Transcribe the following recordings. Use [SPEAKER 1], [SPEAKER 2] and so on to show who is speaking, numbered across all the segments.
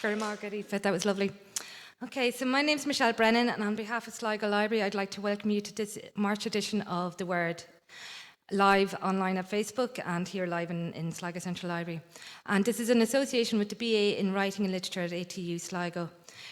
[SPEAKER 1] Very Margaret, Aoife, that was lovely. Okay, so my name's Michelle Brennan, and on behalf of Sligo Library, I'd like to welcome you to this March edition of The Word, live online at Facebook and here live in Sligo Central Library. And this is an association with the BA in Writing and Literature at ATU Sligo.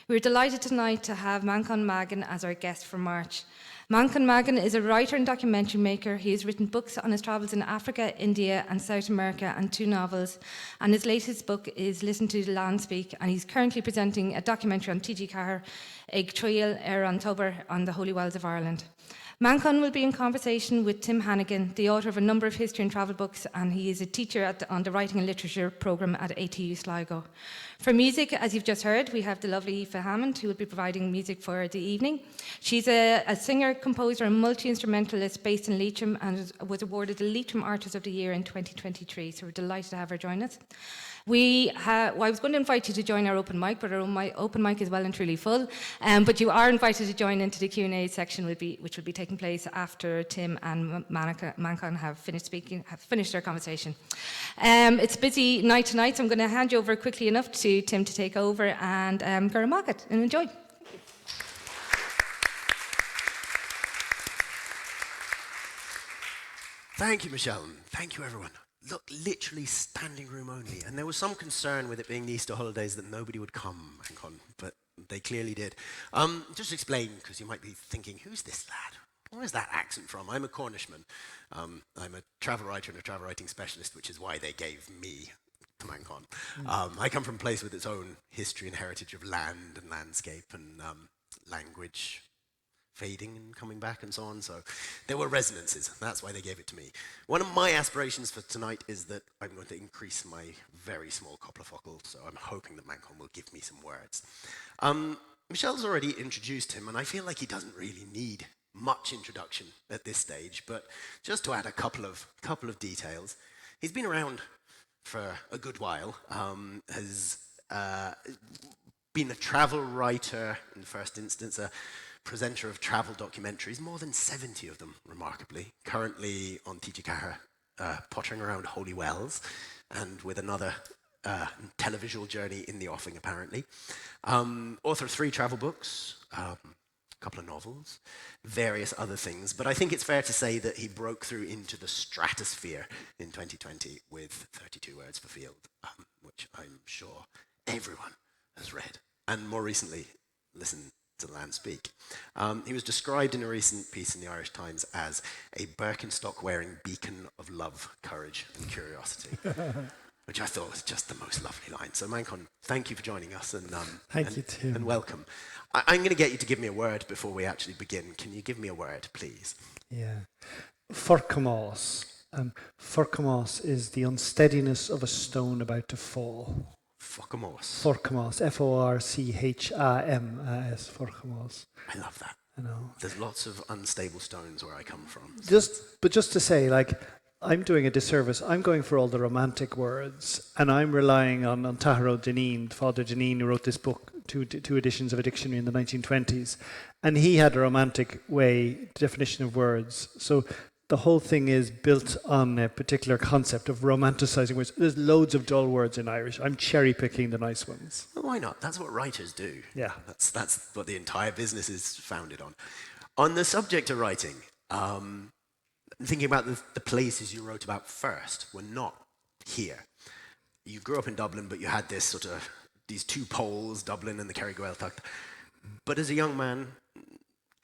[SPEAKER 1] We're delighted tonight to have Manchán Magan as our guest for March. Manchán Magan is a writer and documentary maker. He has written books on his travels in Africa, India and South America, and 2 novels. And his latest book is Listen to the Land Speak, and he's currently presenting a documentary on T.G. Carr, Ag Trial October on the Holy Wells of Ireland. Manchán will be in conversation with Tim Hannigan, the author of a number of history and travel books, and he is a teacher on the Writing and Literature programme at ATU Sligo. For music, as you've just heard, we have the lovely Aoife Hammond, who will be providing music for the evening. She's a singer, composer, and multi-instrumentalist based in Leitrim, and was awarded the Leitrim Artist of the Year in 2023. So we're delighted to have her join us. I was going to invite you to join our open mic, but our open mic is well and truly full. But you are invited to join into the Q&A section, which will be taking place after Tim and Manchán have finished their conversation. It's a busy night tonight, so I'm going to hand you over quickly enough to Tim to take over, and Gura Market, and enjoy.
[SPEAKER 2] Thank you, Michelle. Thank you, everyone. Look, literally standing room only. And there was some concern with it being the Easter holidays that nobody would come, but they clearly did. Just to explain, because you might be thinking, who's this lad? Where's that accent from? I'm a Cornishman. I'm a travel writer and a travel writing specialist, which is why they gave me to Manchán. I come from a place with its own history and heritage of land and landscape and language fading and coming back and so on. So there were resonances. That's why they gave it to me. One of my aspirations for tonight is that I'm going to increase my very small Coplafocal, so I'm hoping that Manchán will give me some words. Michelle's already introduced him, and I feel like he doesn't really need much introduction at this stage, but just to add a couple of details. He's been around for a good while, has been a travel writer in the first instance, a presenter of travel documentaries, more than 70 of them, remarkably. Currently on Tijicaha, pottering around Holy Wells, and with another televisual journey in the offing, apparently. Author of 3 travel books, a couple of novels, various other things. But I think it's fair to say that he broke through into the stratosphere in 2020 with 32 Words for Field, which I'm sure everyone has read. And more recently, listened to the land speak. He was described in a recent piece in the Irish Times as a Birkenstock-wearing beacon of love, courage, and curiosity, which I thought was just the most lovely line. So Manchán, thank you for joining us, and
[SPEAKER 3] thank you, Tim.
[SPEAKER 2] And welcome. I'm going to get you to give me a word before we actually begin. Can you give me a word, please?
[SPEAKER 3] Yeah. Forcamás. Forcamás is the unsteadiness of a stone about to fall. Forcamás, F-O-R-C-H-A-M-A-S, Forcamás.
[SPEAKER 2] I love that.
[SPEAKER 3] I know.
[SPEAKER 2] There's lots of unstable stones where I come from.
[SPEAKER 3] Just to say, like, I'm doing a disservice. I'm going for all the romantic words, and I'm relying on Tahiro Dineen, Father Dineen, who wrote this book, two editions of a dictionary in the 1920s, and he had a romantic definition of words. So the whole thing is built on a particular concept of romanticizing words. There's loads of dull words in Irish. I'm cherry-picking the nice ones.
[SPEAKER 2] Well, why not? That's what writers do.
[SPEAKER 3] Yeah.
[SPEAKER 2] That's what the entire business is founded on. On the subject of writing, thinking about the places you wrote about first were not here. You grew up in Dublin, but you had these 2 poles, Dublin and the Kerry Gaeltacht. But as a young man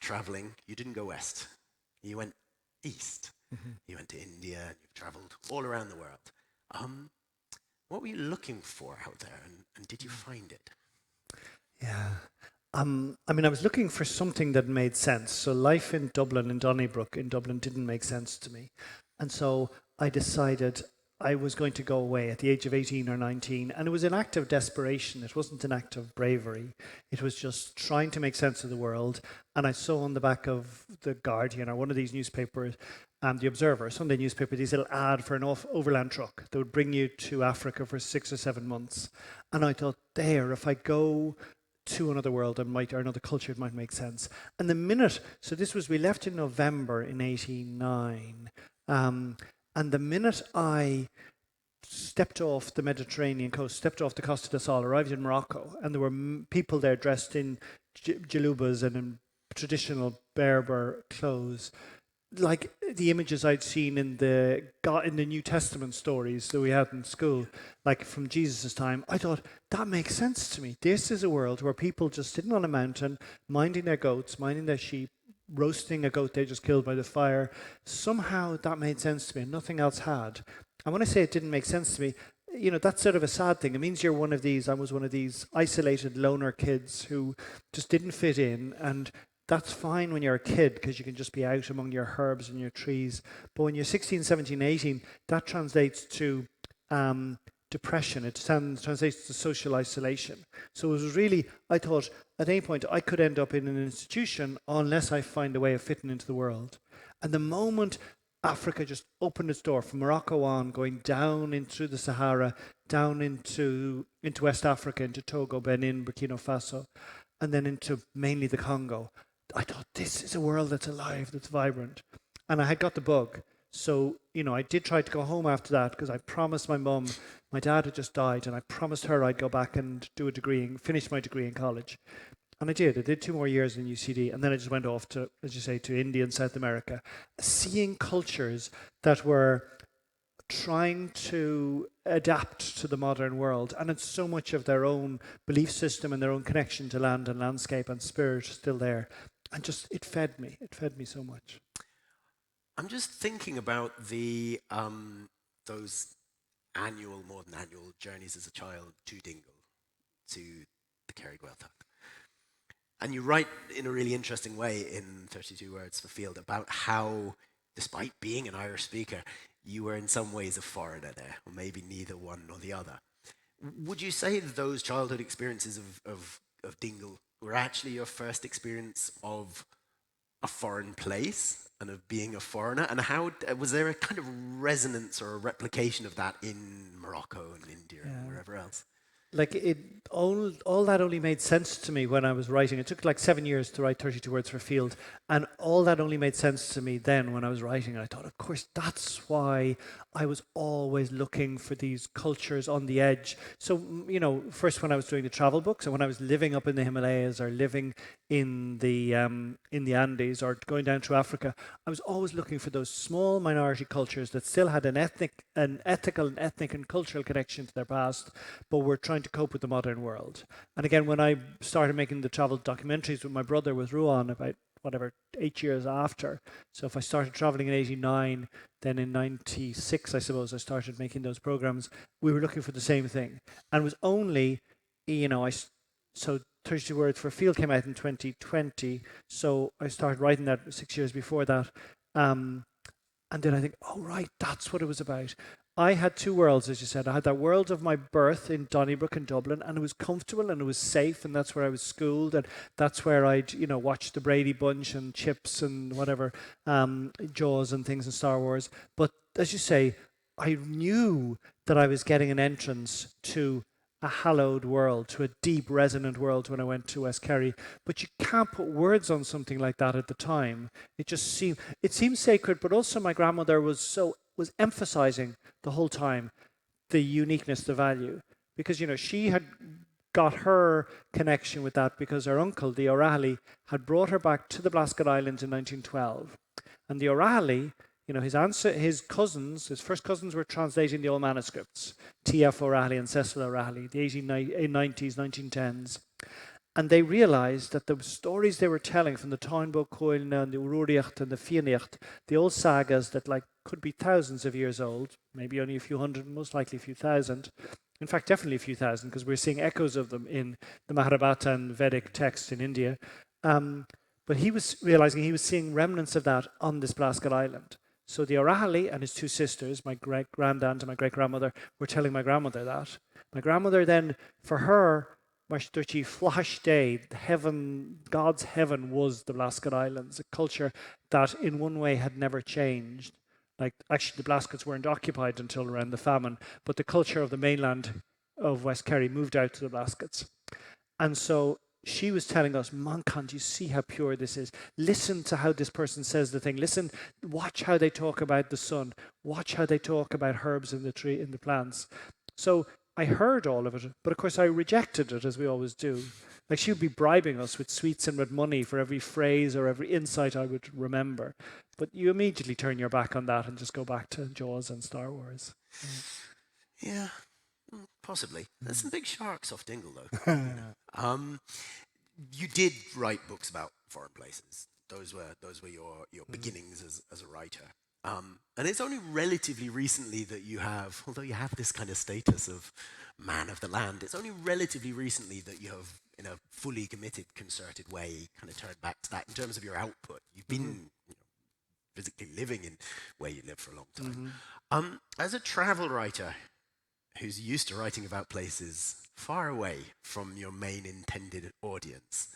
[SPEAKER 2] traveling, you didn't go west. You went east. Mm-hmm. You went to India, and you've traveled all around the world. What were you looking for out there, and did you find it?
[SPEAKER 3] Yeah. I was looking for something that made sense. So life in Dublin, in Donnybrook, in Dublin, didn't make sense to me. And so I decided I was going to go away at the age of 18 or 19. And it was an act of desperation. It wasn't an act of bravery. It was just trying to make sense of the world. And I saw on the back of The Guardian, or one of these newspapers, The Observer, Sunday newspaper, this little ad for an overland truck that would bring you to Africa for 6 or 7 months. And I thought, if I go to another world or another culture, it might make sense. And we left in November in 89. And the minute I stepped off the Mediterranean coast, stepped off the Costa del Sol, arrived in Morocco, and there were people there dressed in jalubas and in traditional Berber clothes, like the images I'd seen in the New Testament stories that we had in school, like from Jesus' time. I thought, that makes sense to me. This is a world where people just sitting on a mountain, minding their goats, minding their sheep, roasting a goat they just killed by the fire. Somehow that made sense to me, and nothing else had. And when I say it didn't make sense to me, that's sort of a sad thing. It means I was one of these isolated loner kids who just didn't fit in, and that's fine when you're a kid because you can just be out among your herbs and your trees. But when you're 16, 17, 18, that translates to depression. It translates to social isolation. So it was really, I thought, at any point, I could end up in an institution unless I find a way of fitting into the world. And the moment Africa just opened its door from Morocco on, going down into the Sahara, down into West Africa, into Togo, Benin, Burkina Faso, and then into mainly the Congo, I thought, this is a world that's alive, that's vibrant. And I had got the bug. So, I did try to go home after that because I promised my mum, my dad had just died, and I promised her I'd go back and do a degree and finish my degree in college. And I did. I did 2 more years in UCD, and then I just went off to, as you say, to India and South America, seeing cultures that were trying to adapt to the modern world, and it's so much of their own belief system and their own connection to land and landscape and spirit still there. And just, it fed me so much.
[SPEAKER 2] I'm just thinking about the those more than annual journeys as a child to Dingle, to the Kerry Gaeltacht. And you write in a really interesting way in 32 Words for Field about how, despite being an Irish speaker, you were in some ways a foreigner there, or maybe neither one nor the other. Would you say that those childhood experiences of Dingle were actually your first experience of a foreign place and of being a foreigner? And how was there a kind of resonance or a replication of that in Morocco and India and wherever else?
[SPEAKER 3] Like all that only made sense to me when I was writing. It took like 7 years to write 32 Words for Field, and all that only made sense to me then when I was writing. And I thought, of course, that's why I was always looking for these cultures on the edge. So, first when I was doing the travel books, and when I was living up in the Himalayas or living in the Andes or going down to Africa, I was always looking for those small minority cultures that still had an ethical and ethnic and cultural connection to their past, but were trying to cope with the modern world. And again, when I started making the travel documentaries with my brother, with Ruan, about 8 years after. So if I started traveling in 89, then in 96, I suppose, I started making those programs. We were looking for the same thing. And it was only, so 32 Words for Field came out in 2020. So I started writing that 6 years before that. And then I think, oh, right, that's what it was about. I had 2 worlds, as you said. I had that world of my birth in Donnybrook in Dublin, and it was comfortable and it was safe, and that's where I was schooled, and that's where I'd, watch the Brady Bunch and Chips and whatever, Jaws and things in Star Wars. But as you say, I knew that I was getting an entrance to a hallowed world, to a deep, resonant world when I went to West Kerry. But you can't put words on something like that at the time. It seemed sacred, but also my grandmother was emphasizing the whole time the uniqueness, the value. Because, she had got her connection with that because her uncle, the O'Reilly, had brought her back to the Blasket Islands in 1912. And the O'Reilly, his first cousins were translating the old manuscripts, T.F. O'Reilly and Cecil O'Reilly, the 1890s, 1910s. And they realized that the stories they were telling from the Táin Coilne and the Ururiacht and the Fionnacht, the old sagas that could be thousands of years old, maybe only a few hundred, most likely a few thousand. In fact, definitely a few thousand, because we're seeing echoes of them in the Mahabharata and Vedic texts in India. But he was realizing he was seeing remnants of that on this Blasket Island. So the O'Reilly and his 2 sisters, my great-granddad and my great-grandmother, were telling my grandmother that. My grandmother then, for her, Marshturchi flash day, God's heaven was the Blasket Islands, a culture that in one way had never changed. Actually, the Blaskets weren't occupied until around the famine, but the culture of the mainland of West Kerry moved out to the Blaskets. And so she was telling us, Manchán, do you see how pure this is? Listen to how this person says the thing. Listen, watch how they talk about the sun. Watch how they talk about herbs in the tree, in the plants. So I heard all of it, but of course I rejected it, as we always do. She would be bribing us with sweets and with money for every phrase or every insight I would remember. But you immediately turn your back on that and just go back to Jaws and Star Wars.
[SPEAKER 2] Yeah, possibly. There's some big sharks off Dingle, though. You did write books about foreign places. Those were your beginnings as a writer. And it's only relatively recently that you have, although you have this kind of status of man of the land, it's only relatively recently that you have, in a fully committed, concerted way, kind of turned back to that in terms of your output. You've been physically living in where you live for a long time. As a travel writer who's used to writing about places far away from your main intended audience,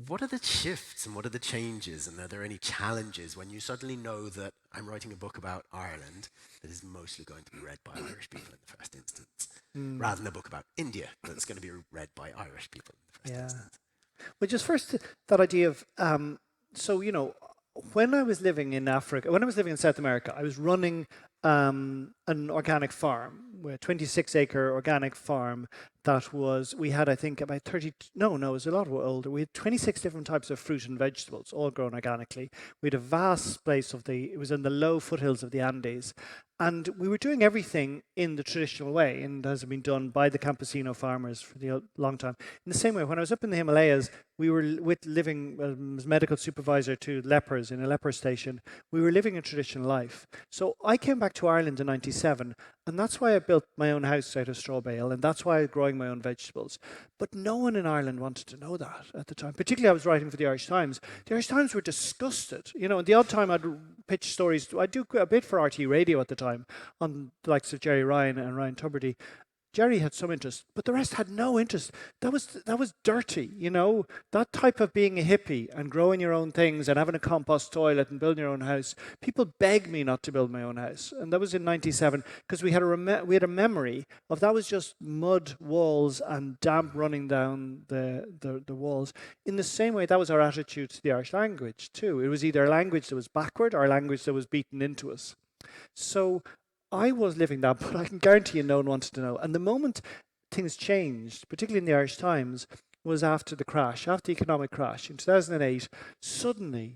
[SPEAKER 2] what are the shifts and what are the changes, and are there any challenges when you suddenly know that I'm writing a book about Ireland that is mostly going to be read by Irish people in the first instance, rather than a book about India that's going to be read by Irish people in the first instance?
[SPEAKER 3] Well, just first, that idea of, when I was living in Africa, when I was living in South America, I was running an organic farm, a 26-acre organic farm we had, I think, about 30, no, it was a lot older. We had 26 different types of fruit and vegetables, all grown organically. We had a vast place it was in the low foothills of the Andes. And we were doing everything in the traditional way, and has been done by the campesino farmers for a long time. In the same way, when I was up in the Himalayas, we were living as medical supervisor to lepers in a leper station. We were living a traditional life. So I came back to Ireland in '97, and that's why I built my own house out of straw bale, and that's why I was growing my own vegetables. But no one in Ireland wanted to know that at the time. Particularly, I was writing for the Irish Times. The Irish Times were disgusted. And the odd time I'd pitch stories. I'd do a bit for RT Radio at the time, on the likes of Jerry Ryan and Ryan Tubridy. Jerry had some interest, but the rest had no interest. That was dirty, That type of being a hippie and growing your own things and having a compost toilet and building your own house. People begged me not to build my own house, and that was in '97 because we had a memory of that was just mud walls and damp running down the walls. In the same way, that was our attitude to the Irish language too. It was either a language that was backward or a language that was beaten into us. So I was living that, but I can guarantee you no one wanted to know. And the moment things changed, particularly in the Irish Times, was after the economic crash in 2008. Suddenly,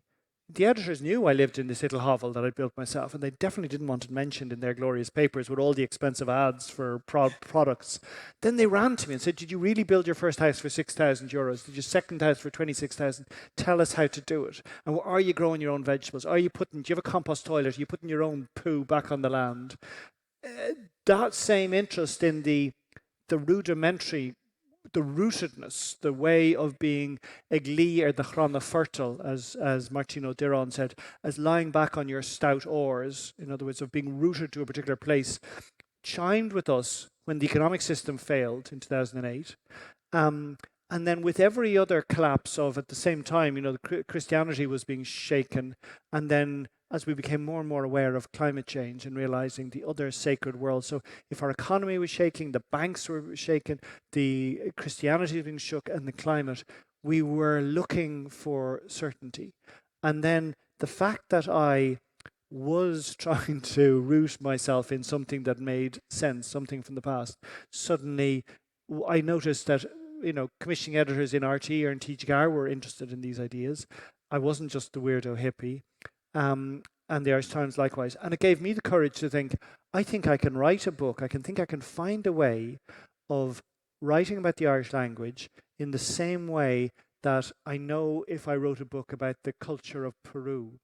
[SPEAKER 3] the editors knew I lived in this little hovel that I built myself, and they definitely didn't want it mentioned in their glorious papers with all the expensive ads for products. Then they ran to me and said, "Did you really build your first house for €6,000? Did your second house for 26,000? Tell us how to do it. And are you growing your own vegetables? Do you have a compost toilet? Are you putting your own poo back on the land?" That same interest in the rudimentary, the rootedness, the way of being a glí or the chrona fertile, as Martino Diron said, as lying back on your stout oars, in other words, of being rooted to a particular place, chimed with us when the economic system failed in 2008. And then with every other collapse of, at the same time, Christianity was being shaken, and then as we became more and more aware of climate change and realizing the other sacred world. So if our economy was shaking, the banks were shaken, the Christianity was being shook, and the climate, we were looking for certainty. And then the fact that I was trying to root myself in something that made sense, something from the past, suddenly I noticed that commissioning editors in RT or in TGR were interested in these ideas. I wasn't just the weirdo hippie. And the Irish Times likewise. And it gave me the courage to think, I think I can write a book. I can find a way of writing about the Irish language in the same way that I know if I wrote a book about the culture of Peru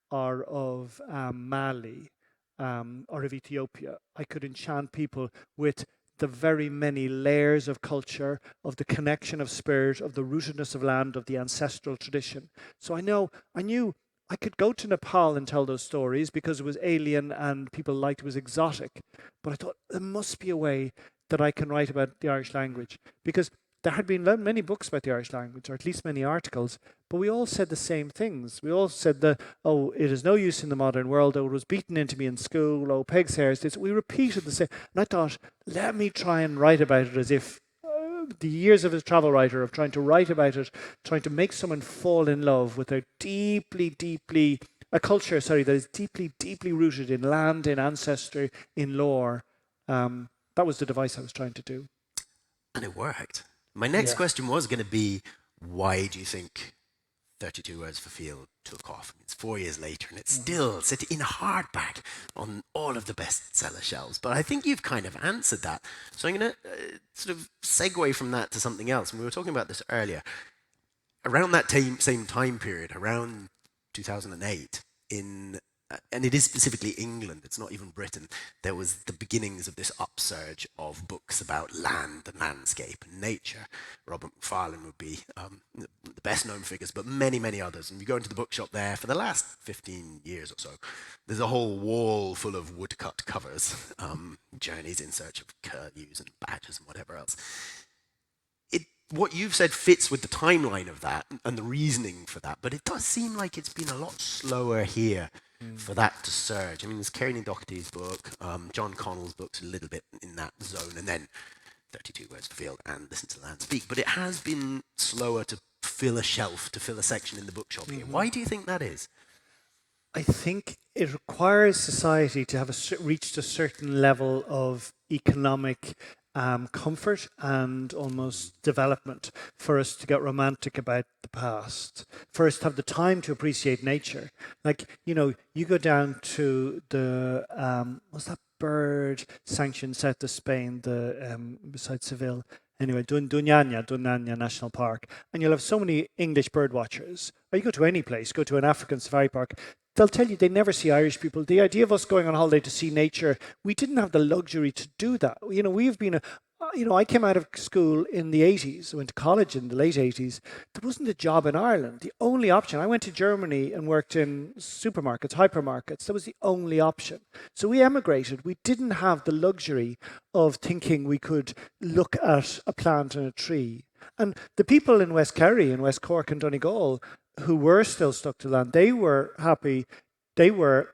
[SPEAKER 3] or of Mali or of Ethiopia, I could enchant people with the very many layers of culture, of the connection of spirit, of the rootedness of land, of the ancestral tradition. So I knew I could go to Nepal and tell those stories because it was alien and people liked it was exotic. But I thought there must be a way that I can write about the Irish language, because there had been many books about the Irish language, or at least many articles, but we all said the same things. We all said that, it is no use in the modern world, it was beaten into me in school, Peg's hair is this. We repeated the same. And I thought, let me try and write about it as if the years of a travel writer, of trying to write about it, trying to make someone fall in love with a culture that is deeply rooted in land, in ancestry, in lore. That was the device I was trying to do.
[SPEAKER 2] And it worked. My next question was going to be, why do you think 32 Words for Field took off? It's 4 years later, and it's still sitting in hardback on all of the bestseller shelves. But I think you've kind of answered that. So I'm going to sort of segue from that to something else. And we were talking about this earlier. Around that same time period, around 2008, and it is specifically England, it's not even Britain, there was the beginnings of this upsurge of books about land and landscape and nature. Robert Macfarlane would be the best known figures, but many, many others. And you go into the bookshop there for the last 15 years or so, there's a whole wall full of woodcut covers, journeys in search of curlews and badgers and whatever else. What you've said fits with the timeline of that and the reasoning for that, but it does seem like it's been a lot slower here for that to surge. I mean, there's Kerry Doherty's book, John Connell's book's a little bit in that zone, and then 32 Words to Field and Listen to the Land Speak, but it has been slower to fill a shelf, to fill a section in the bookshop here. Why do you think that is?
[SPEAKER 3] I think it requires society to have reached a certain level of economic comfort and almost development for us to get romantic about the past, for us to have the time to appreciate nature. Like, you know, you go down to the, what's that bird sanctuary south of Spain, beside Seville, anyway, Doñana National Park, and you'll have so many English bird watchers. Or you go to any place, go to an African safari park, they'll tell you they never see Irish people. The idea of us going on holiday to see nature, we didn't have the luxury to do that. You know, we've been I came out of school in the 80s. I went to college in the late 80s. There wasn't a job in Ireland. The only option, I went to Germany and worked in supermarkets, hypermarkets. That was the only option. So we emigrated. We didn't have the luxury of thinking we could look at a plant and a tree. And the people in West Kerry and West Cork and Donegal who were still stuck to land, they were happy. They were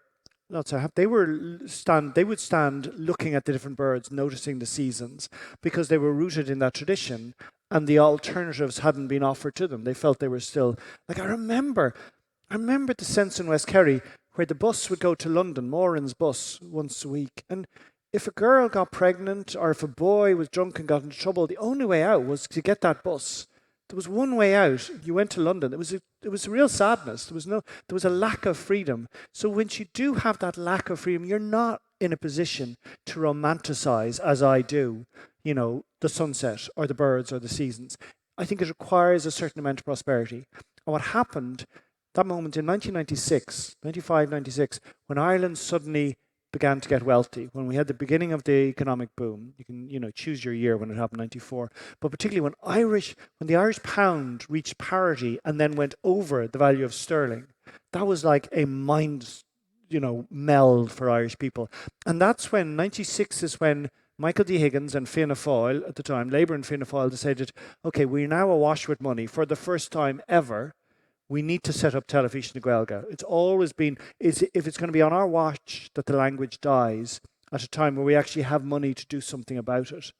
[SPEAKER 3] not so happy. They would stand looking at the different birds, noticing the seasons, because they were rooted in that tradition, and the alternatives hadn't been offered to them. They felt they were still like. I remember the sense in West Kerry where the bus would go to London, Moran's bus, once a week, and if a girl got pregnant or if a boy was drunk and got into trouble, the only way out was to get that bus. There was one way out. You went to London. It was a real sadness. There was a lack of freedom. So once you do have that lack of freedom, you're not in a position to romanticize, as I do, you know, the sunset or the birds or the seasons. I think it requires a certain amount of prosperity. And what happened, that moment in 1996, 95, 96, when Ireland suddenly began to get wealthy, when we had the beginning of the economic boom. You can, you know, choose your year when it happened, 94. But particularly when the Irish pound reached parity and then went over the value of sterling, that was like a mind, you know, meld for Irish people. And that's when, 96 is when Michael D. Higgins and Fianna Fáil at the time, Labour and Fianna Fáil decided, okay, we're now awash with money for the first time ever. We need to set up Telefís na Gaeilge. It's always been, if it's going to be on our watch that the language dies at a time where we actually have money to do something about it.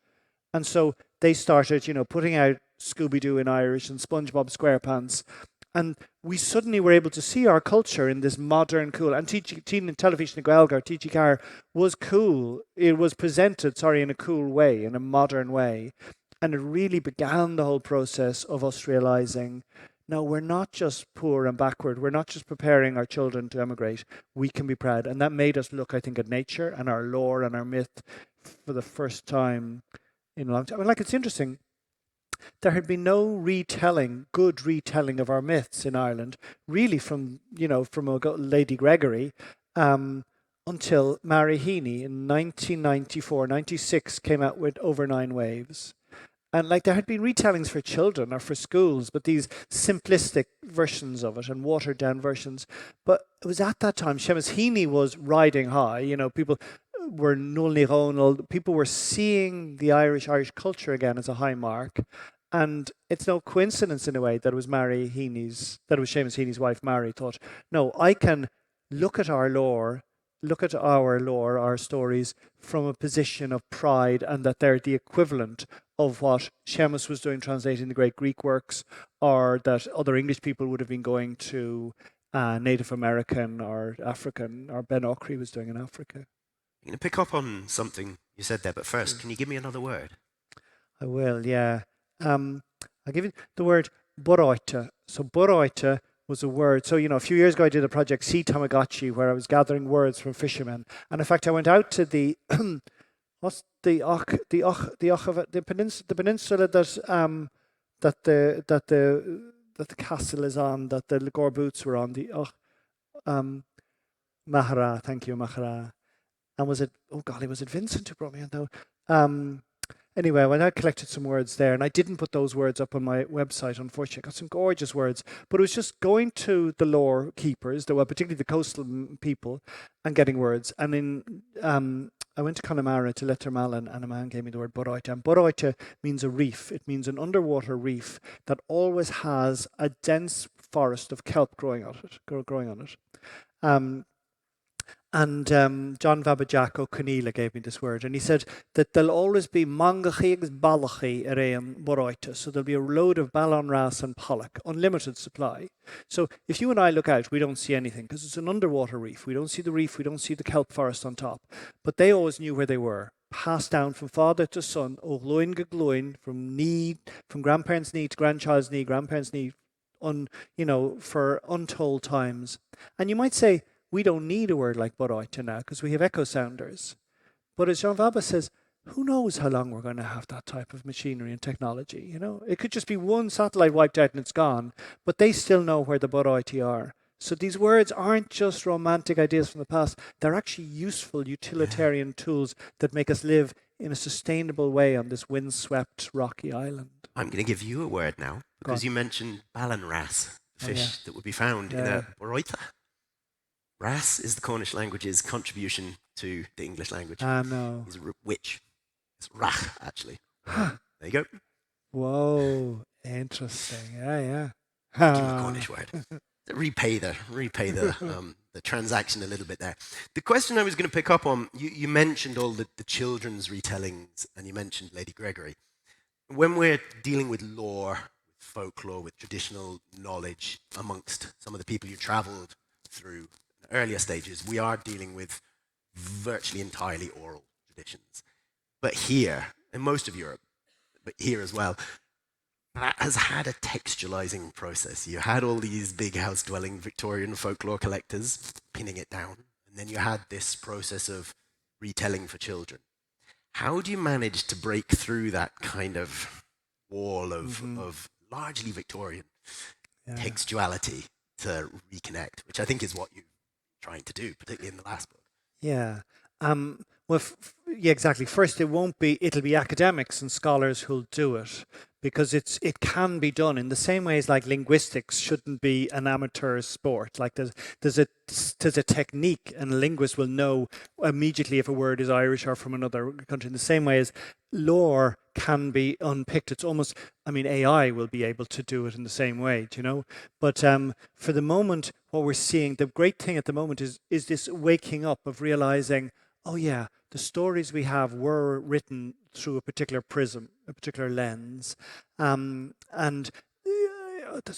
[SPEAKER 3] And so they started, you know, putting out Scooby-Doo in Irish and SpongeBob SquarePants. And we suddenly were able to see our culture in this modern, cool, and Telefís na Gaeilge, or TG Car, was cool. It was presented, in a cool way, in a modern way. And it really began the whole process of us realizing, no, we're not just poor and backward. We're not just preparing our children to emigrate. We can be proud. And that made us look, I think, at nature and our lore and our myth for the first time in a long time. I mean, like, it's interesting. There had been no good retelling of our myths in Ireland, really from Lady Gregory, until Mary Heaney in 1994, 96 came out with Over Nine Waves. And like there had been retellings for children or for schools, but these simplistic versions of it and watered down versions. But it was at that time, Seamus Heaney was riding high. You know, people were people were seeing the Irish culture again as a high mark. And it's no coincidence in a way that it was Seamus Heaney's wife, Mary, thought, no, I can look at our lore, our stories from a position of pride, and that they're the equivalent of what Seamus was doing translating the great Greek works, or that other English people would have been going to Native American or African, or Ben Ockery was doing in Africa.
[SPEAKER 2] I'm going to pick up on something you said there, but first, can you give me another word?
[SPEAKER 3] I will, yeah. I'll give you the word boroite. So boroite was a word. So, you know, a few years ago I did a project, Sea Tamagotchi, where I was gathering words from fishermen. And in fact, I went out to the the peninsula that the castle is on, that the Ligor boots were on, Mahara, thank you, Mahara. And was it Vincent who brought me on though? anyway, when I collected some words there, and I didn't put those words up on my website, unfortunately. I got some gorgeous words, but it was just going to the lore keepers, particularly the coastal people, and getting words. And I went to Connemara to Lettermallen, and a man gave me the word Boroita. And Boroita means a reef. It means an underwater reef that always has a dense forest of kelp growing on it. John Vabajak O'Conneilla gave me this word, and he said that there'll always be mangachigs balachi arean boroita, so there'll be a load of ballon wrasse and pollock, unlimited supply. So if you and I look out, we don't see anything because it's an underwater reef. We don't see the reef, we don't see the kelp forest on top. But they always knew where they were, passed down from father to son, ogloin gegloin, from grandparents' knee to grandchild's knee, grandparents' knee, for untold times. And you might say, we don't need a word like Boroita now because we have echo sounders. But as Jean Vaba says, who knows how long we're going to have that type of machinery and technology, It could just be one satellite wiped out and it's gone, but they still know where the Boroiti are. So these words aren't just romantic ideas from the past. They're actually useful utilitarian tools that make us live in a sustainable way on this windswept rocky island.
[SPEAKER 2] I'm going to give you a word now because you mentioned ballon wrasse, fish that would be found in a Boroita. Wrasse is the Cornish language's contribution to the English language.
[SPEAKER 3] No.
[SPEAKER 2] It's witch. It's rach, actually. There you go.
[SPEAKER 3] Whoa, interesting. Yeah.
[SPEAKER 2] Give me a Cornish word. Repay the transaction a little bit there. The question I was going to pick up on, you mentioned all the children's retellings, and you mentioned Lady Gregory. When we're dealing with lore, with folklore, with traditional knowledge amongst some of the people you travelled through earlier stages, we are dealing with virtually entirely oral traditions. But here, in most of Europe, but here as well, that has had a textualizing process. You had all these big house-dwelling Victorian folklore collectors pinning it down, and then you had this process of retelling for children. How do you manage to break through that kind of wall of largely Victorian textuality to reconnect, which I think is what you're trying to do, particularly in the last book?
[SPEAKER 3] Yeah. Exactly. First, it'll be academics and scholars who'll do it because it can be done in the same way as like linguistics shouldn't be an amateur sport. Like there's a technique, and a linguist will know immediately if a word is Irish or from another country. In the same way as lore can be unpicked. It's almost, AI will be able to do it in the same way, But for the moment, what we're seeing, the great thing at the moment is this waking up of realizing, oh yeah, the stories we have were written through a particular prism, a particular lens. There's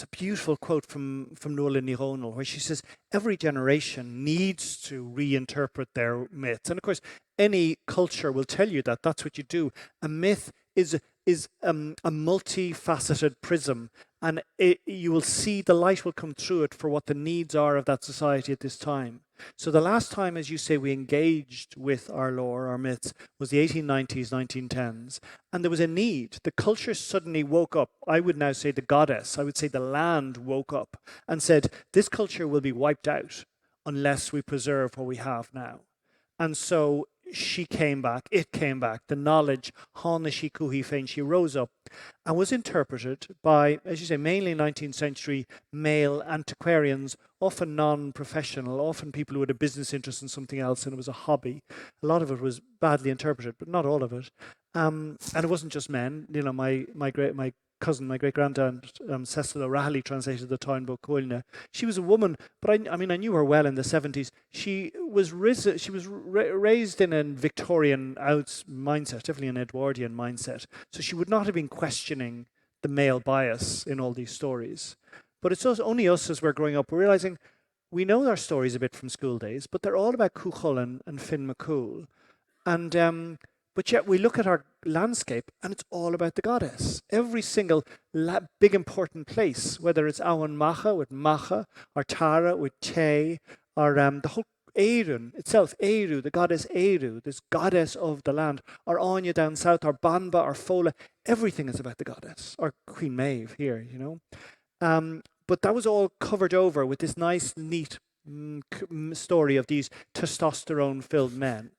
[SPEAKER 3] a beautiful quote from Nuala Ní Dhomhnaill where she says, every generation needs to reinterpret their myths. And of course, any culture will tell you that. That's what you do. A myth is a multifaceted prism, and you will see the light will come through it for what the needs are of that society at this time. So the last time, as you say, we engaged with our lore, our myths, was the 1890s, 1910s. And there was a need. The culture suddenly woke up. I would now say the goddess, I would say the land woke up and said, this culture will be wiped out unless we preserve what we have now. And so she came back, it came back, the knowledge, Hána sí Cuathí Féin, she rose up and was interpreted by, as you say, mainly 19th century male antiquarians, often non-professional, often people who had a business interest in something else and it was a hobby. A lot of it was badly interpreted, but not all of it. And it wasn't just men. My great-granddad, Cecil O'Reilly, translated the Town Book Coilne. She was a woman, but I knew her well in the 70s. She was raised in a Victorian mindset, definitely an Edwardian mindset. So she would not have been questioning the male bias in all these stories. But it's only us as we're growing up, we're realizing we know our stories a bit from school days, but they're all about Cuchulainn and Finn McCool. And but yet we look at our landscape and it's all about the goddess. Every single big important place, whether it's Awan Macha with Macha, or Tara with Te, or the whole Éirinn itself, Éireadh, the goddess Éireadh, this goddess of the land, or Anya down south, or Banba, or Fola, everything is about the goddess, or Queen Maeve here, But that was all covered over with this nice, neat story of these testosterone-filled men.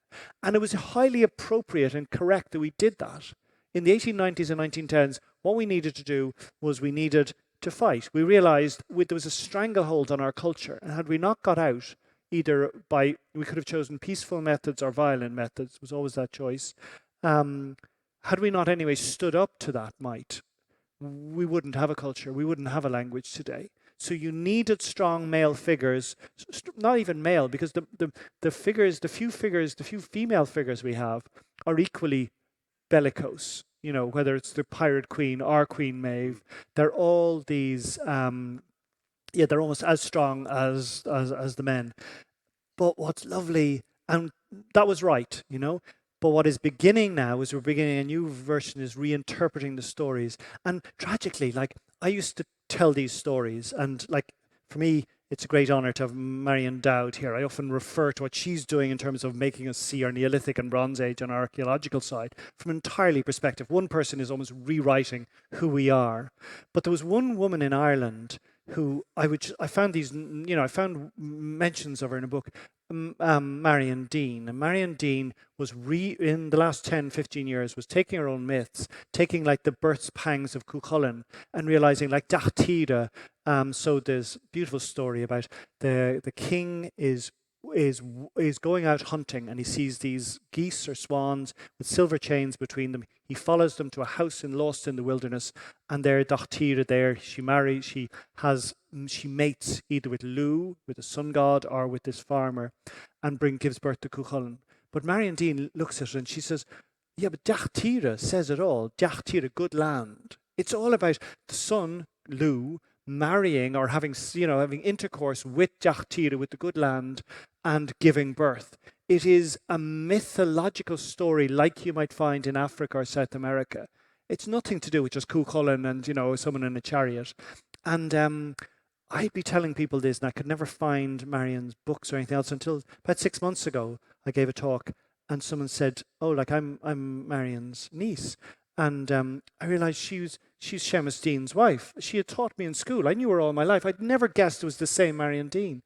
[SPEAKER 3] And it was highly appropriate and correct that we did that in the 1890s and 1910s, what we needed to do was we needed to fight. We realized there was a stranglehold on our culture, and had we not got out, we could have chosen peaceful methods or violent methods, was always that choice. Had we not anyway stood up to that might, we wouldn't have a culture, we wouldn't have a language today. So you needed strong male figures, not even male, because the few female figures we have are equally bellicose. You know, whether it's the Pirate Queen or Queen Maeve, they're all these. They're almost as strong as the men. But what's lovely, and that was right, you know. But what is beginning now is we're beginning a new version, is reinterpreting the stories. And tragically, like, I used to tell these stories, and like, for me, it's a great honour to have Marion Dowd here. I often refer to what she's doing in terms of making us see our Neolithic and Bronze Age and our archaeological side from an entirely perspective. One person is almost rewriting who we are. But there was one woman in Ireland who I found mentions of her in a book, Marion Dean. And Marion Dean was in the last 10, 15 years, was taking her own myths, taking like the births pangs of Cuchulainn and realizing like Dachtira. So there's a beautiful story about the king is going out hunting, and he sees these geese or swans with silver chains between them. He follows them to a house lost in the wilderness, and there Dachtira there, she mates either with Lugh, with the sun god, or with this farmer, and gives birth to Cuchulainn. But Marion Dean looks at her and she says, yeah, but Dachtira says it all. Dachtira, good land. It's all about the son, Lugh, marrying or having intercourse with Dachtira, with the good land, and giving birth. It is a mythological story like you might find in Africa or South America. It's nothing to do with just Cuchulainn and, someone in a chariot. And I'd be telling people this, and I could never find Marion's books or anything else until about 6 months ago. I gave a talk, and someone said, "Oh, like I'm Marion's niece," and I realised she's Seamus Dean's wife. She had taught me in school. I knew her all my life. I'd never guessed it was the same Marion Dean.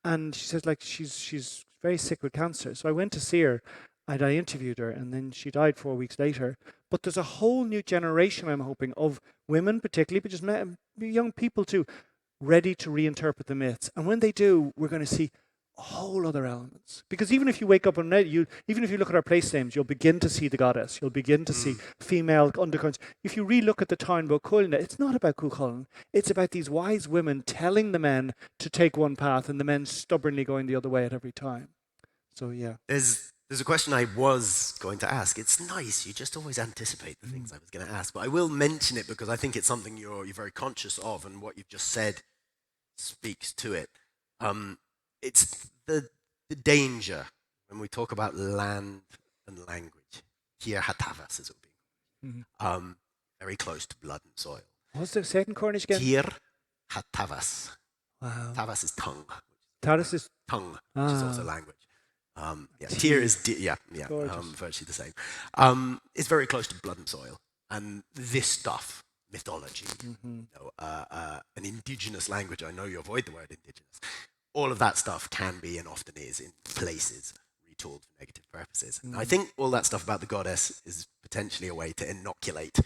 [SPEAKER 3] And she said, like, she's very sick with cancer. So I went to see her, and I interviewed her, and then she died 4 weeks later. But there's a whole new generation, I'm hoping, of women particularly, but just young people too, ready to reinterpret the myths. And when they do, we're going to see whole other elements. Because even if you wake up even if you look at our place names, you'll begin to see the goddess. You'll begin to see female undercurrents. If you re-look at the town book Cuchulainn, it's not about Cuchulainn. It's about these wise women telling the men to take one path and the men stubbornly going the other way at every time. So yeah.
[SPEAKER 2] There's a question I was going to ask. It's nice. You just always anticipate the things I was going to ask. But I will mention it because I think it's something you're very conscious of, and what you've just said speaks to it. It's the danger when we talk about land and language. Tir hatavas, as it would be. Very close to blood and soil.
[SPEAKER 3] What's the second Cornish again?
[SPEAKER 2] Tir hatavas.
[SPEAKER 3] Wow.
[SPEAKER 2] Tavas is tongue.
[SPEAKER 3] Taras is
[SPEAKER 2] tongue, which is also language. Tir is virtually the same. It's very close to blood and soil, and this stuff, mythology, an indigenous language. I know you avoid the word indigenous. All of that stuff can be, and often is, in places retooled for negative purposes. And I think all that stuff about the goddess is potentially a way to inoculate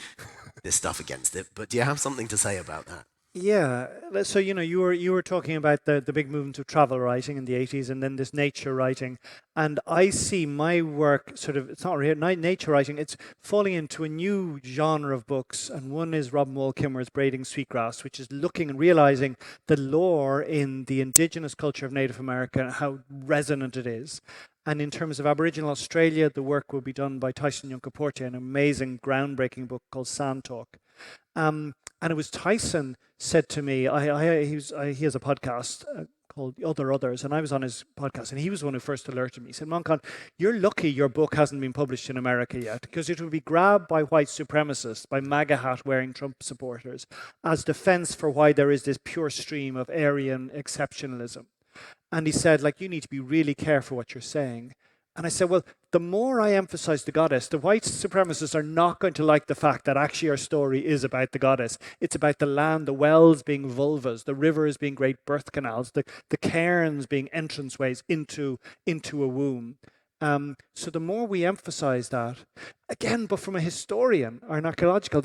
[SPEAKER 2] this stuff against it. But do you have something to say about that?
[SPEAKER 3] Yeah, so you were talking about the big movement of travel writing in the 80s, and then this nature writing, and I see my work it's not really nature writing, it's falling into a new genre of books, and one is Robin Wall Kimmer's Braiding Sweetgrass, which is looking and realizing the lore in the indigenous culture of Native America and how resonant it is. And in terms of Aboriginal Australia, the work will be done by Tyson Yunkaporte, an amazing, groundbreaking book called Sand Talk. And it was Tyson said to me, he has a podcast called Others, and I was on his podcast, and he was the one who first alerted me. He said, Manchán, you're lucky your book hasn't been published in America yet, because it would be grabbed by white supremacists, by MAGA hat-wearing Trump supporters, as defense for why there is this pure stream of Aryan exceptionalism. And he said, like, you need to be really careful what you're saying. And I said, well, the more I emphasize the goddess, the white supremacists are not going to like the fact that actually our story is about the goddess. It's about the land, the wells being vulvas, the rivers being great birth canals, the cairns being entranceways into a womb. So the more we emphasize that, again, but from a historian or an archaeological,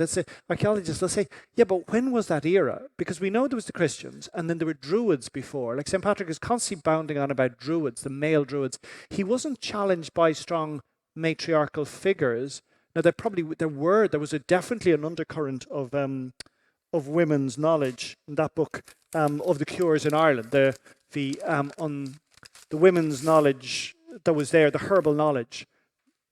[SPEAKER 3] archaeologist, they'll say, yeah, but when was that era? Because we know there was the Christians, and then there were Druids before. Like St. Patrick is constantly bounding on about Druids, the male Druids. He wasn't challenged by strong matriarchal figures. Now, there was definitely an undercurrent of women's knowledge in that book of the cures in Ireland. The women's knowledge that was there, the herbal knowledge,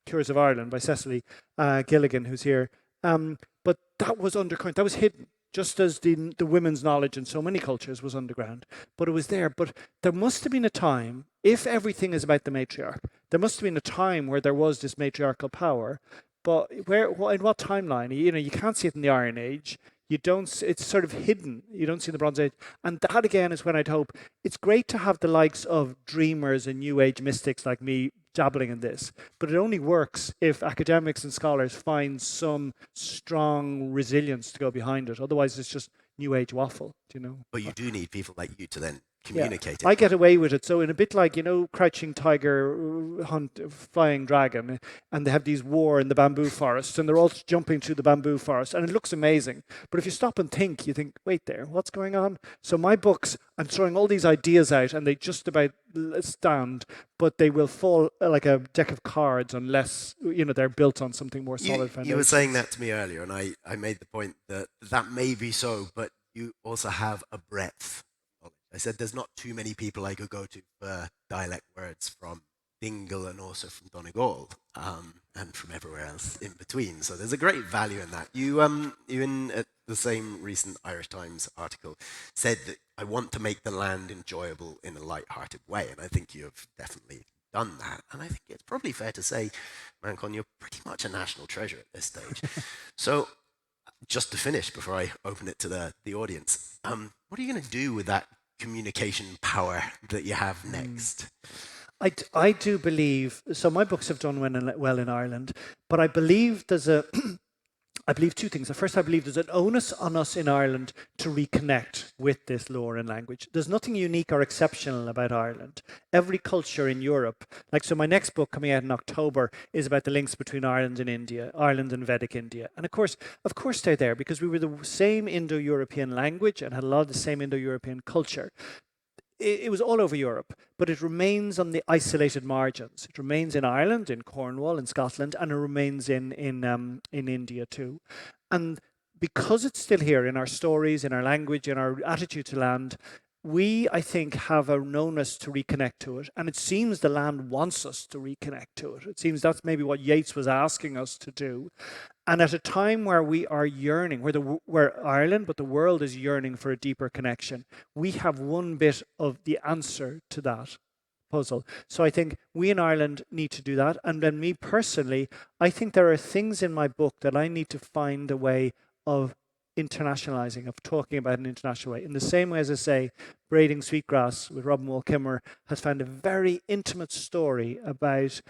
[SPEAKER 3] Cures of Ireland by Cecily Gilligan, who's here. But that was undercurrent, that was hidden, just as the women's knowledge in so many cultures was underground. But it was there. But there must have been a time, if everything is about the matriarch, there must have been a time where there was this matriarchal power. But in what timeline? You can't see it in the Iron Age. It's sort of hidden. You don't see in the Bronze Age. And that again is when I'd hope it's great to have the likes of dreamers and New Age mystics like me dabbling in this. But it only works if academics and scholars find some strong resilience to go behind it. Otherwise it's just New Age waffle,
[SPEAKER 2] But you do need people like you to then
[SPEAKER 3] Yeah.
[SPEAKER 2] communicate it.
[SPEAKER 3] I get away with it. So in a bit like, Crouching Tiger, Hunt, Flying Dragon, and they have these war in the bamboo forest, and they're all jumping through the bamboo forest, and it looks amazing. But if you stop and think, you think, wait there, what's going on? So my books, I'm throwing all these ideas out, and they just about stand, but they will fall like a deck of cards unless, they're built on something more solid foundation.
[SPEAKER 2] You were saying that to me earlier, and I made the point that may be so, but you also have a breadth. I said there's not too many people I could go to for dialect words from Dingle and also from Donegal, and from everywhere else in between. So there's a great value in that. You in the same recent Irish Times article said that I want to make the land enjoyable in a light-hearted way, and I think you have definitely done that. And I think it's probably fair to say, Manchán, you're pretty much a national treasure at this stage. So just to finish before I open it to the audience, what are you going to do with that communication power that you have next?
[SPEAKER 3] I do believe, so my books have done well in Ireland, but I believe I believe two things. First, I believe there's an onus on us in Ireland to reconnect with this lore and language. There's nothing unique or exceptional about Ireland. Every culture in Europe, so my next book coming out in October is about the links between Ireland and India, Ireland and Vedic India. And of course they're there because we were the same Indo-European language and had a lot of the same Indo-European culture. It was all over Europe, but it remains on the isolated margins. It remains in Ireland, in Cornwall, in Scotland, and it remains in India too. And because it's still here in our stories, in our language, in our attitude to land, we, I think, have a onus to reconnect to it. And it seems the land wants us to reconnect to it. It seems that's maybe what Yeats was asking us to do. And at a time where we are yearning, where Ireland, but the world is yearning for a deeper connection, we have one bit of the answer to that puzzle. So I think we in Ireland need to do that. And then me personally, I think there are things in my book that I need to find a way of internationalizing, of talking about in an international way. In the same way as I say, Braiding Sweetgrass with Robin Wall Kimmer has found a very intimate story about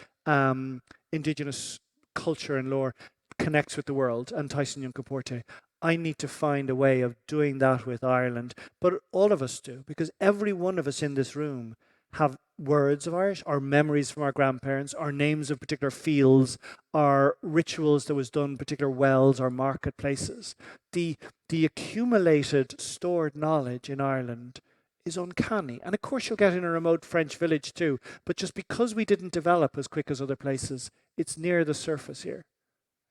[SPEAKER 3] Indigenous culture and lore connects with the world, and Tyson Yunkaporte. I need to find a way of doing that with Ireland, but all of us do, because every one of us in this room have words of Irish, our memories from our grandparents, our names of particular fields, our rituals that was done, particular wells or marketplaces. The accumulated, stored knowledge in Ireland is uncanny. And of course you'll get in a remote French village too, but just because we didn't develop as quick as other places, it's near the surface here.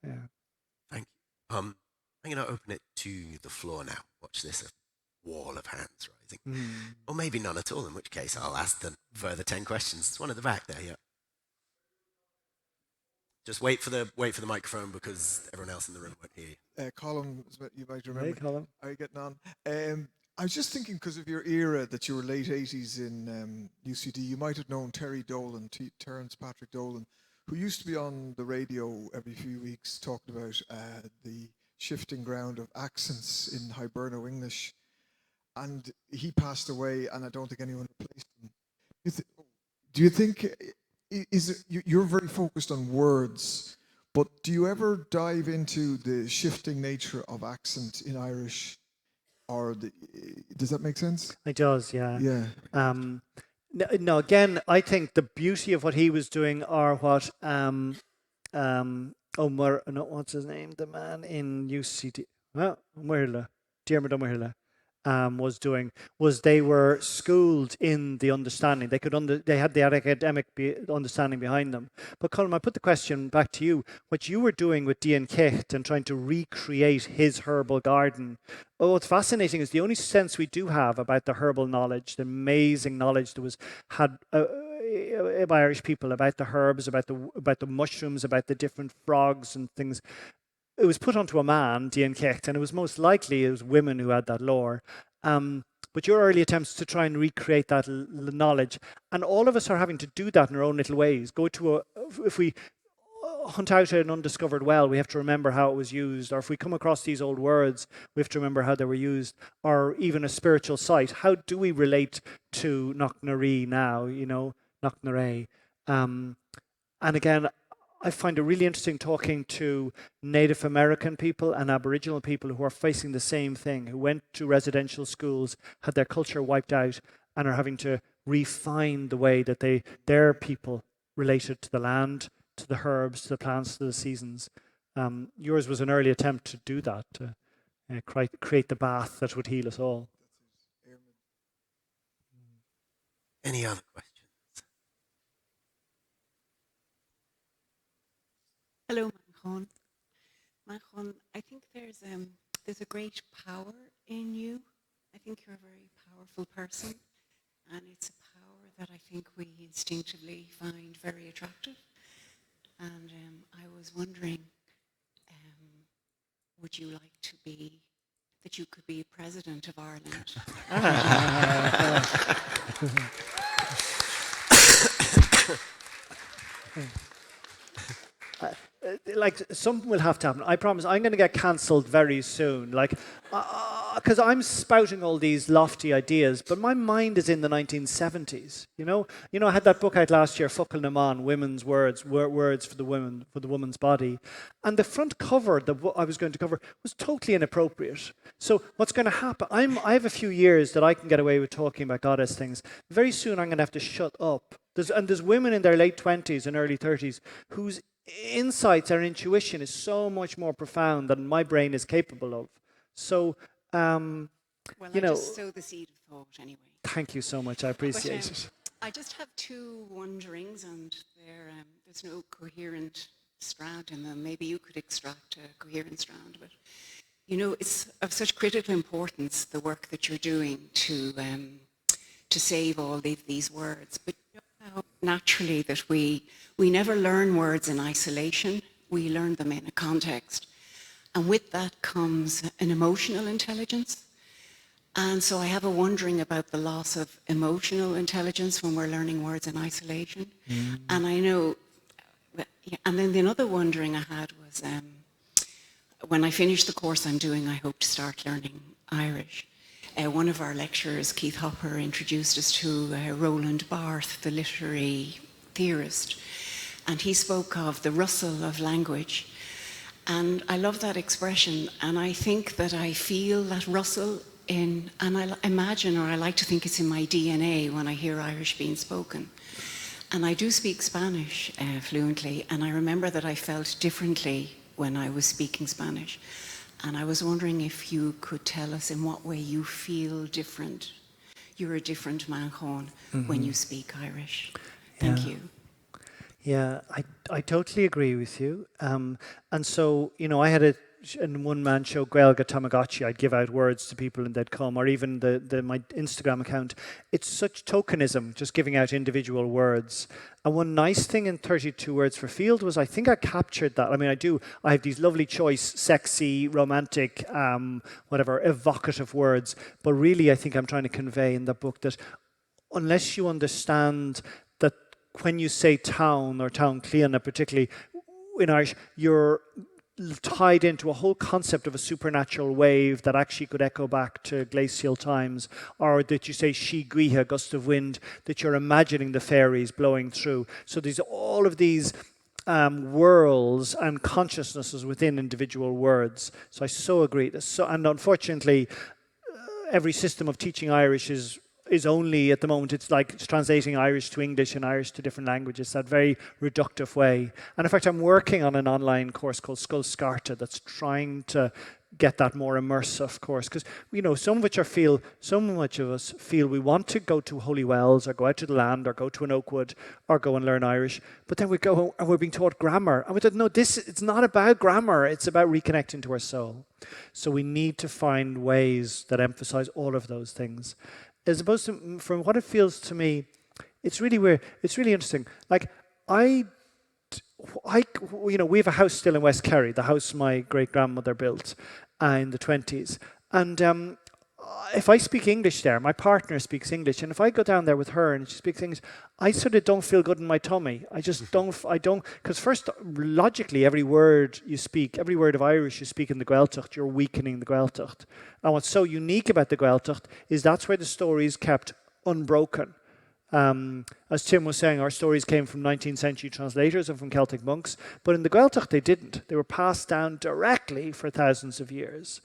[SPEAKER 3] Yeah.
[SPEAKER 2] Thank you. I'm going to open it to the floor now. Watch this, a wall of hands rising. Or maybe none at all, in which case I'll ask the further 10 questions. There's one at the back there, yeah. Just wait for the microphone because everyone else in the room won't hear you.
[SPEAKER 4] Colin, you might remember.
[SPEAKER 3] Hey, Colin.
[SPEAKER 4] How are you getting on? I was just thinking, because of your era, that you were late 80s in UCD, you might have known Terry Dolan, Terence Patrick Dolan, who used to be on the radio every few weeks talking about the shifting ground of accents in Hiberno English. And he passed away, and I don't think anyone replaced him. Do you think, you're very focused on words, but do you ever dive into the shifting nature of accent in Irish? Does that make sense?
[SPEAKER 3] It does, yeah.
[SPEAKER 4] Yeah.
[SPEAKER 3] No, again, I think the beauty of what he was doing are what Omar, no, what's his name? The man in UCD, Diarmid O'Mahila, was doing, was they were schooled in the understanding. They could they had the academic understanding behind them. But Colm, I put the question back to you. What you were doing with Dian Cecht and trying to recreate his herbal garden. Oh, what's fascinating is the only sense we do have about the herbal knowledge, the amazing knowledge that was had by Irish people about the herbs, about the mushrooms, about the different frogs and things. It was put onto a man, Dian Cecht, and it was most likely it was women who had that lore. But your early attempts to try and recreate that knowledge, and all of us are having to do that in our own little ways. If we hunt out an undiscovered well, we have to remember how it was used. Or if we come across these old words, we have to remember how they were used. Or even a spiritual site. How do we relate to Knocknaree now, Knocknarea? And again, I find it really interesting talking to Native American people and Aboriginal people who are facing the same thing, who went to residential schools, had their culture wiped out, and are having to refine the way that their people related to the land, to the herbs, to the plants, to the seasons. Yours was an early attempt to do that, to create the bath that would heal us all.
[SPEAKER 2] Any other questions?
[SPEAKER 5] Hello, Manchán. Manchán, I think there's a great power in you. I think you're a very powerful person, and it's a power that I think we instinctively find very attractive. And I was wondering, would you like to be, that you could be president of Ireland?
[SPEAKER 3] Like, something will have to happen. I promise I'm going to get cancelled very soon. Like, because I'm spouting all these lofty ideas, but my mind is in the 1970s. I had that book out last year, Focal Naman, Women's Words, Words for the Women, for the Woman's Body. And the front cover that I was going to cover was totally inappropriate. So what's going to happen, I have a few years that I can get away with talking about goddess things. Very soon I'm going to have to shut up. There's women in their late 20s and early 30s whose insights, our intuition is so much more profound than my brain is capable of. So,
[SPEAKER 5] well, I just sow the seed of thought anyway.
[SPEAKER 3] Thank you so much. I appreciate it.
[SPEAKER 5] I just have two wonderings, and there's no coherent strand in them. Maybe you could extract a coherent strand, but it's of such critical importance, the work that you're doing to save all these words. But how naturally that we never learn words in isolation. We learn them in a context. And with that comes an emotional intelligence. And so I have a wondering about the loss of emotional intelligence when we're learning words in isolation. Mm-hmm. And I know, and then the other wondering I had was, when I finish the course I'm doing, I hope to start learning Irish. One of our lecturers, Keith Hopper, introduced us to Roland Barthes, the literary theorist, and he spoke of the rustle of language. And I love that expression, and I think that I feel that rustle and I imagine, or I like to think it's in my DNA when I hear Irish being spoken. And I do speak Spanish fluently, and I remember that I felt differently when I was speaking Spanish. And I was wondering if you could tell us in what way you feel different. You're a different Manchán when you speak Irish. Thank you.
[SPEAKER 3] Yeah, I totally agree with you. And so, I had a one-man show, Gaelga Tamagotchi. I'd give out words to people and they'd come, or even my Instagram account. It's such tokenism, just giving out individual words. And one nice thing in 32 Words for Field was I think I captured that. I mean, I have these lovely choice, sexy, romantic, evocative words. But really, I think I'm trying to convey in the book that unless you understand that when you say town or town cliana, particularly in Irish, you're tied into a whole concept of a supernatural wave that actually could echo back to glacial times, or that you say she guiha, gust of wind, that you're imagining the fairies blowing through. So there's all of these worlds and consciousnesses within individual words. So I so agree. And unfortunately, every system of teaching Irish is is only at the moment, it's like it's translating Irish to English and Irish to different languages, that very reductive way. And in fact, I'm working on an online course called Skull Scarta that's trying to get that more immersive course, because some much of us feel we want to go to Holy Wells or go out to the land or go to an Oakwood or go and learn Irish, but then we go and we're being taught grammar, and we thought, no, it's not about grammar, it's about reconnecting to our soul. So we need to find ways that emphasize all of those things, as opposed to, from what it feels to me, it's really weird, it's really interesting. Like we have a house still in West Kerry, the house my great-grandmother built in the 20s. And if I speak English there, my partner speaks English, and if I go down there with her and she speaks English, I sort of don't feel good in my tummy. I just don't, because first, logically, every word you speak, every word of Irish you speak in the Gaeltacht, you're weakening the Gaeltacht. And what's so unique about the Gaeltacht is that's where the story is kept unbroken. As Tim was saying, our stories came from 19th century translators and from Celtic monks, but in the Gaeltacht they didn't. They were passed down directly for thousands of years.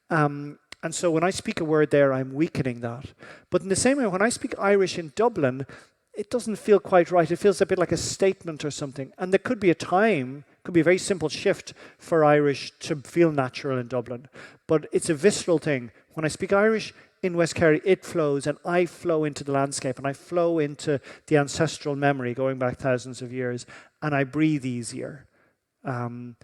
[SPEAKER 3] And so when I speak a word there, I'm weakening that. But in the same way, when I speak Irish in Dublin, it doesn't feel quite right. It feels a bit like a statement or something. And there could be a time, could be a very simple shift for Irish to feel natural in Dublin. But it's a visceral thing. When I speak Irish in West Kerry, it flows, and I flow into the landscape, and I flow into the ancestral memory going back thousands of years, and I breathe easier. And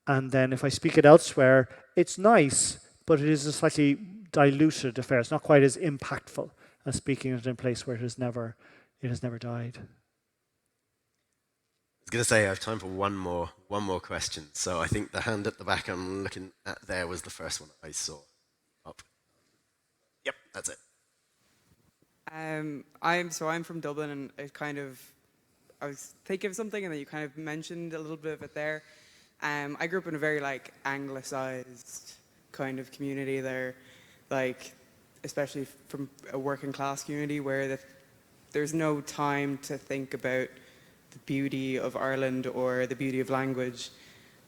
[SPEAKER 3] then if I speak it elsewhere, it's nice, but it is a slightly diluted affair. It's not quite as impactful as speaking it in a place where it has never died.
[SPEAKER 2] I was going to say I have time for one more question. So I think the hand at the back I'm looking at there was the first one I saw up. Yep, that's it.
[SPEAKER 6] I'm from Dublin, and I was thinking of something, and then you kind of mentioned a little bit of it there. I grew up in a very anglicized kind of community there, especially from a working class community where there's no time to think about the beauty of Ireland or the beauty of language.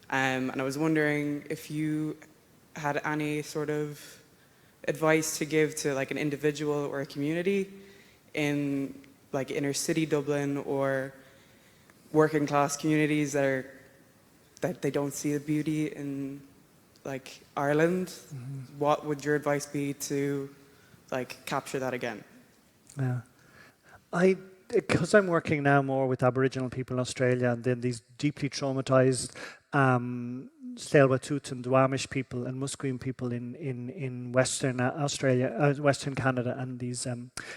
[SPEAKER 6] And I was wondering if you had any sort of advice to give to an individual or a community in inner city Dublin or working class communities that they don't see the beauty in Ireland. Mm-hmm. What would your advice be to capture that again?
[SPEAKER 3] Yeah, because I'm working now more with Aboriginal people in Australia, and then these deeply traumatized Tsleil-Waututh and Duwamish people and Musqueam people in Western Australia, Western Canada, and these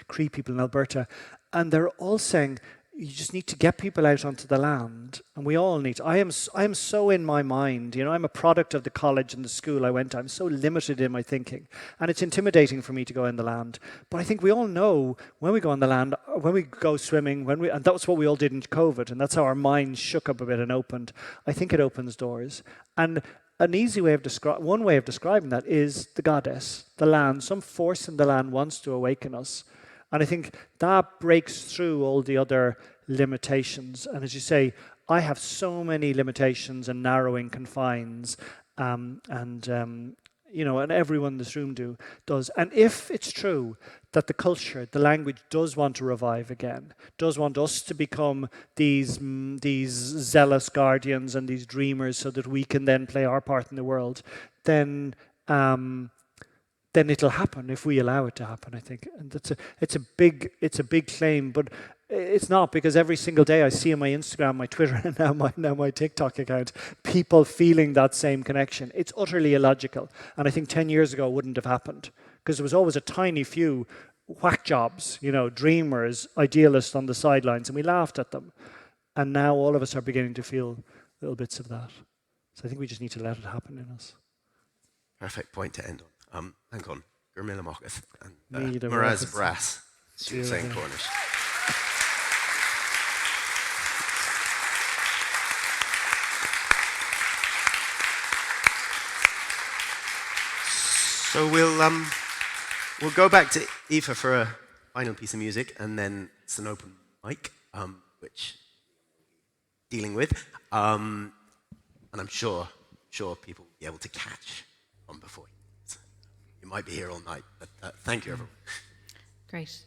[SPEAKER 3] Cree people in Alberta, and they're all saying you just need to get people out onto the land, and we all need to. I am so in my mind, I'm a product of the college and the school I went to. I'm so limited in my thinking, and it's intimidating for me to go in the land. But I think we all know when we go on the land, when we go swimming, and that was what we all did in COVID, and that's how our minds shook up a bit and opened. I think it opens doors. And an easy way of one way of describing that is the goddess, the land. Some force in the land wants to awaken us. And I think that breaks through all the other limitations. And as you say, I have so many limitations and narrowing confines, and everyone in this room does. And if it's true that the culture, the language does want to revive again, does want us to become these zealous guardians and these dreamers so that we can then play our part in the world, then it'll happen if we allow it to happen, I think. And it's a big claim, but it's not, because every single day I see on my Instagram, my Twitter, and now my TikTok account, people feeling that same connection. It's utterly illogical. And I think 10 years ago it wouldn't have happened, because there was always a tiny few whack jobs, dreamers, idealists on the sidelines, and we laughed at them. And now all of us are beginning to feel little bits of that. So I think we just need to let it happen in us.
[SPEAKER 2] Perfect point to end on. Hang on. Gurmila Mocheth and
[SPEAKER 3] Míle
[SPEAKER 2] Miraz
[SPEAKER 3] Mocheth.
[SPEAKER 2] Brass. Saying Cornish. So we'll go back to Aoife for a final piece of music, and then it's an open mic, which we're dealing with, and I'm sure people will be able to catch on before you. You might be here all night, but thank you, everyone.
[SPEAKER 7] Great.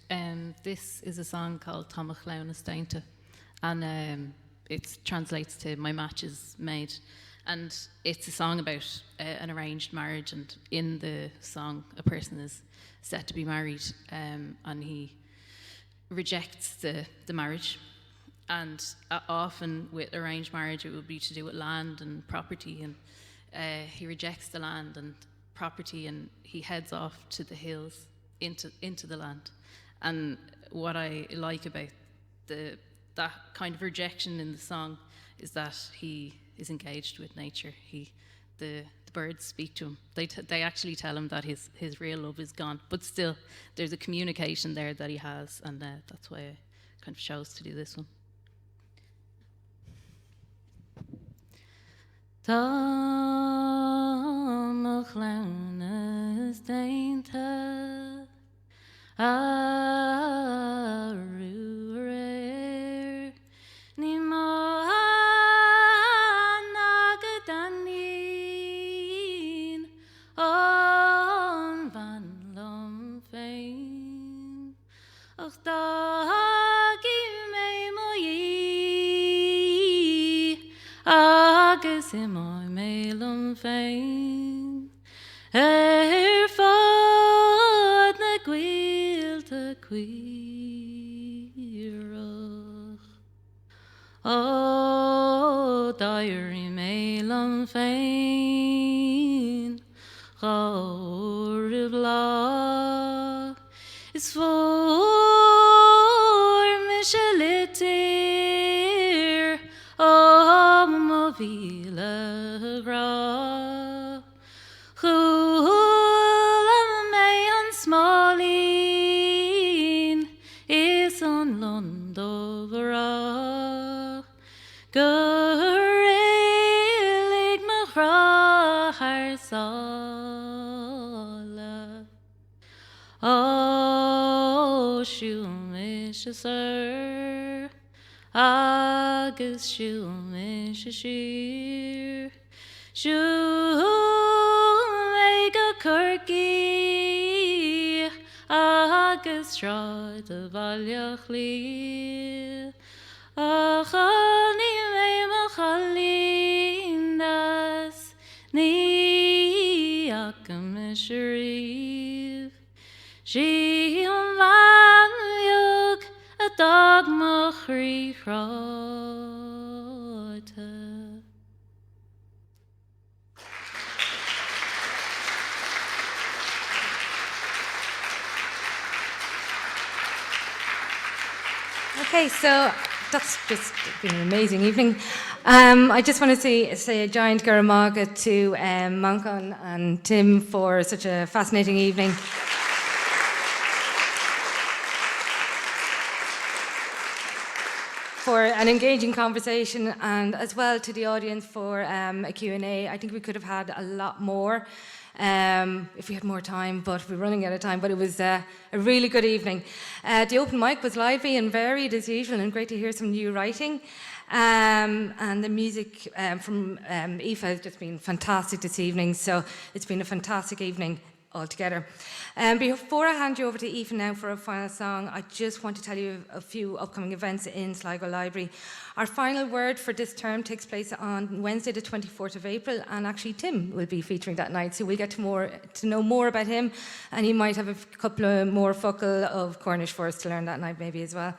[SPEAKER 7] This is a song called Tomach Launa Stainta, and it translates to My Match is Made. And it's a song about an arranged marriage, and in the song, a person is set to be married, and he rejects the marriage. And often with arranged marriage, it would be to do with land and property, and he rejects the land and property, and he heads off to the hills into the land. And what I like about that kind of rejection in the song is that he is engaged with nature. The birds speak to him. They actually tell him that his real love is gone, but still there's a communication there that he has, and that's why I kind of chose to do this one. Tomach Launa Stainta Arurer Ni Nagadanin On Van Lom Fein Och Dagi Me Moyi Agus Imoy Melum Fein Fod Na Gwilta Queerach O Diary Melum Fein Gauribla Is for Michelitir O Movila Gra Smallin is on Londovera Gurrig Machra Harsala O Shumish Sir Agus Shumish Shir Shumega Kirky Agus Strad of Valyachli Achani me Machalindas Ni Akamishriv She Yog a dog Machri Rata.
[SPEAKER 1] Okay, so that's just been an amazing evening. I just want to say a giant garamaga to Manchán and Tim for such a fascinating evening. For an engaging conversation, and as well to the audience for a Q&A. I think we could have had a lot more if we had more time, but we're running out of time. But it was a really good evening. The open mic was lively and varied as usual, and great to hear some new writing. And the music from Aoife has just been fantastic this evening, so it's been a fantastic evening altogether. Before I hand you over to Aoife now for a final song, I just want to tell you a few upcoming events in Sligo Library. Our final word for this term takes place on Wednesday the 24th of April, and actually Tim will be featuring that night, so we'll get to know more about him, and he might have a couple of more focal of Cornish for us to learn that night maybe as well.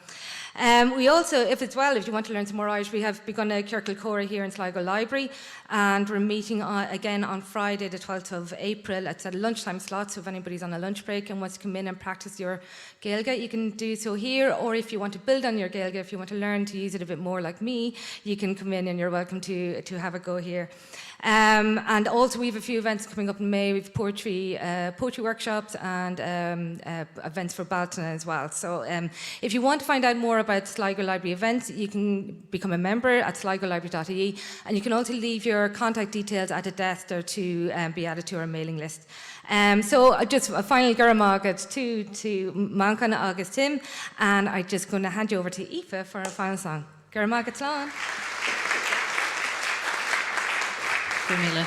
[SPEAKER 1] We also, if you want to learn some more Irish, we have begun a Circle Cora here in Sligo Library, and we're meeting again on Friday the 12th of April. It's at a lunchtime slot, so if anybody's on a lunch break and wants to come in and practice your Gaeilge, you can do so here, or if you want to build on your Gaeilge, if you want to learn to use it a bit more like me, you can come in and you're welcome to have a go here. And also we have a few events coming up in May. We have poetry workshops and events for Baltona as well. So if you want to find out more about Sligo Library events, you can become a member at sligolibrary.ie, and you can also leave your contact details at a desk there to be added to our mailing list. So just a final garamagat to Manchán agus Tim, and I'm just going to hand you over to Aoife for a final song. Garamagat slán.
[SPEAKER 7] Gumila.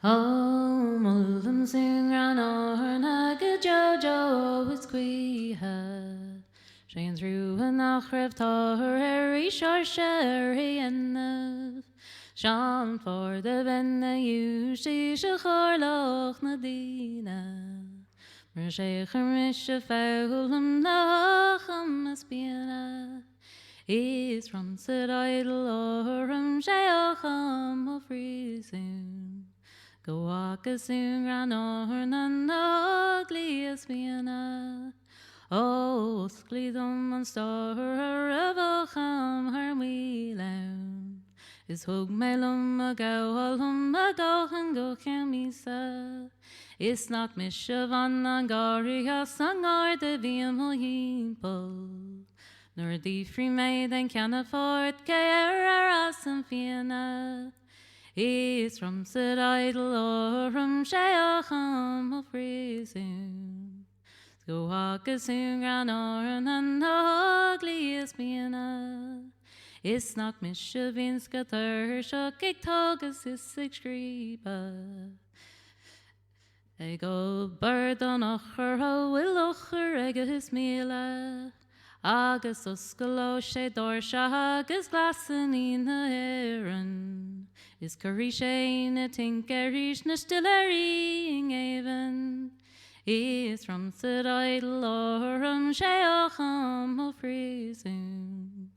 [SPEAKER 7] Oh, mullum sing ran or nag squeha. Shane through a nachrev tahari sharshari and Sean for the venne yushi shachorloch nadina. Shecher mische faulum nacham aspiana. Is from said idle orum sheacham of reason. Go walk a soon ran orn and ugly aspiana. Oh, sklidum and star of ocham her wheelown. Is hug melum a go and go camisa. Is not mishavan and garia sangar de viamol yimpel. Nor the free maid and can afford caras and fiena. Is from said idle or from sheacham of reason. Go walk a soon gran orn and ugly is fiena. Is not mishavinska thurshock ik togas is six griba. I go bird on ocher ho will ocher egus mila. Agus uskalo she dorsha agus glassen in the heron. Is curry shane a tinkerish na stillery even. Is from said idle orum sheacham of reason.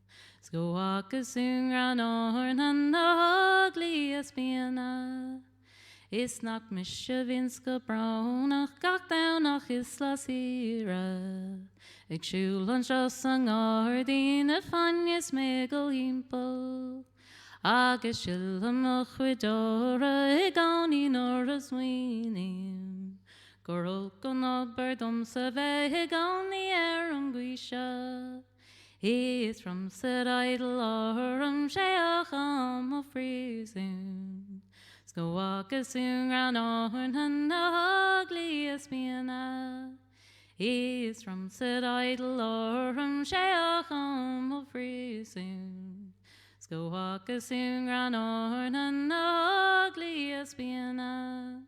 [SPEAKER 7] Go walk a soon ran orn and ugly espiana. Is not mishavinska brown ach gach down ach isla sira. Ik shul an shosang ardin a fanyas megel himpel. Agus shillam ach widora igoni nor as winim. Gorolkon oberdom sa vehigoni erum guisha. He is from said idle orum sheacham of reason. Go walk a soon ran orn and ugly espiana. He is from said idle orum sheacham of reason. Go walk a soon ran orn and ugly espiana.